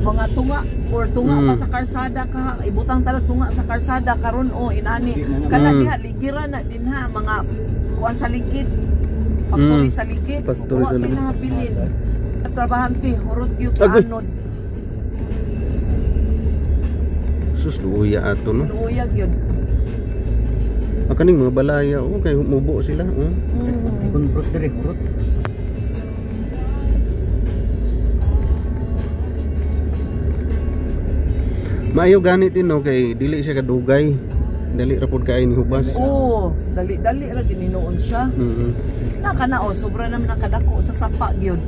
mga tunga or tunga pa sa karsada ka, ibutang talag tunga sa karsada karon inani kana diha ligiran na din ha, mga kuan sa ligid, factory sa ligid, factory sa ligid, pinabilin trabahante hurot gyud anod. Sus luya ato no, luya gyud kaning mga balaya kay mubo sila kun prot dire hurot. Maayo ganit no kay dili siya kadugay. Dali ra pud kay ni hubas. Dali ra gininuon siya. Kana sobra naman nakadako sa sapa gyud.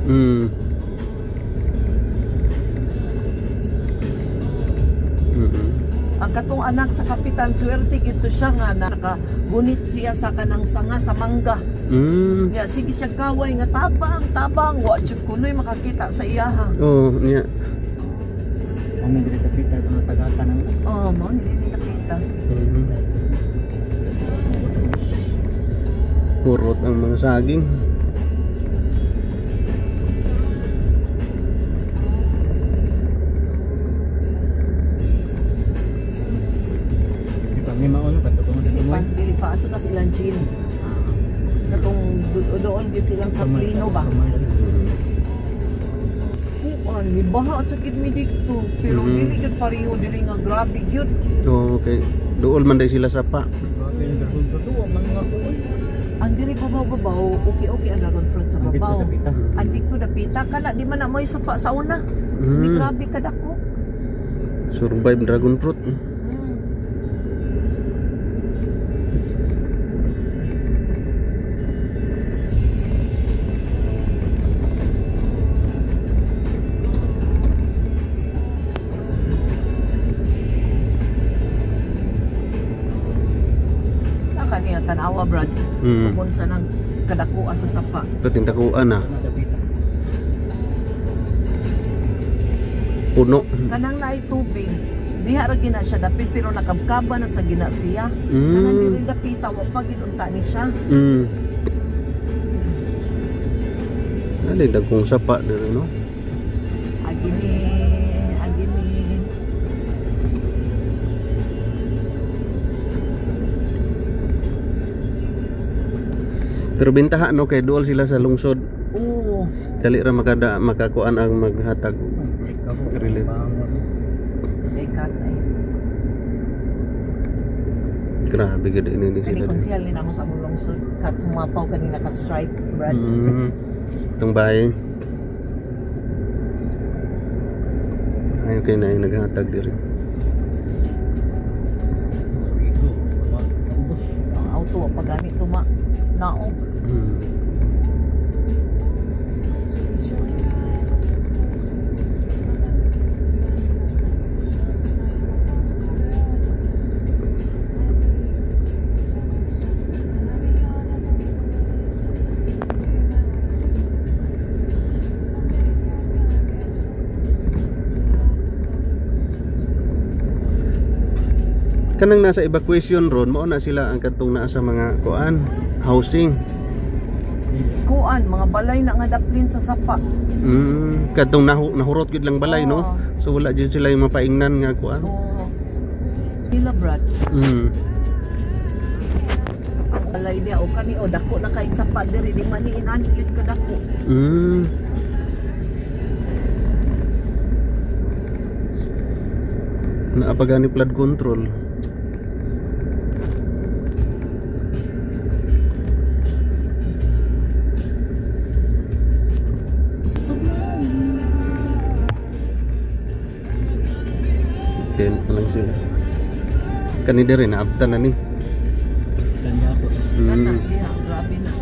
Ang katong anak sa kapitan swerte gito siya nga nakagunit siya sa kanang sanga sa mangga. Ya sige siya kaway nga tabang wa jud kunoy makakita sa iyaha. Nya. Ang hindi nakita ang tagatan ng mo hindi nakita. Purot ang mga saging. Di pa may maon pa to sa tumoy. Dili pa ato ta silang chin. Katong doon gid silang kaplino ba. Baha sakit mi dito pero dili gyud pareho dili nga grabe gyud. Okay. Duol man day sila sapa. Ang diri babaw okay ang dragon fruit sa babaw. Ang dito dapita kana di man na moy sapa sa una. Ni grabe kadako. Survive dragon fruit. Tanawa brad kung sa nang kadakuan sa sapa ito tindakuan puno kanang naay tubig diha ra gina siya dapit pero nakabkaba na sa gina siya kanang dili dapita wa pa gid unta ni siya ali dagkong sapa diri no agini pero bintahan no kay duol sila sa lungsod. Dali ra makakuan ang maghatag relief. Grabe gid ini sila. Kani konsyal ni namo sa lungsod kat mapaw kanina ka strike brad. Itong bahay. Ayo kay na naghatag diri. Ang auto wa pagani tuma naog. Kanang nasa evacuation ron mao na sila ang katong naa sa mga kuan housing kuan mga balay na nga daplin sa sapa katong nahurot gid lang balay no so wala jud sila yung mapaingnan nga kuan sila brad balay dia o kani o dako na kay sapa diri di man ni inani gyud kadako naapagani flood control. Ten lang sila. Kani diri na abtan na ni. Grabe na.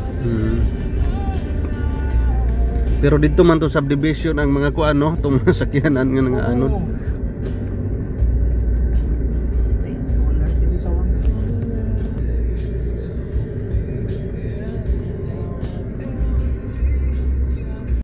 Pero dito man to subdivision ang mga kuan no, tong sakyanan nga nga anod.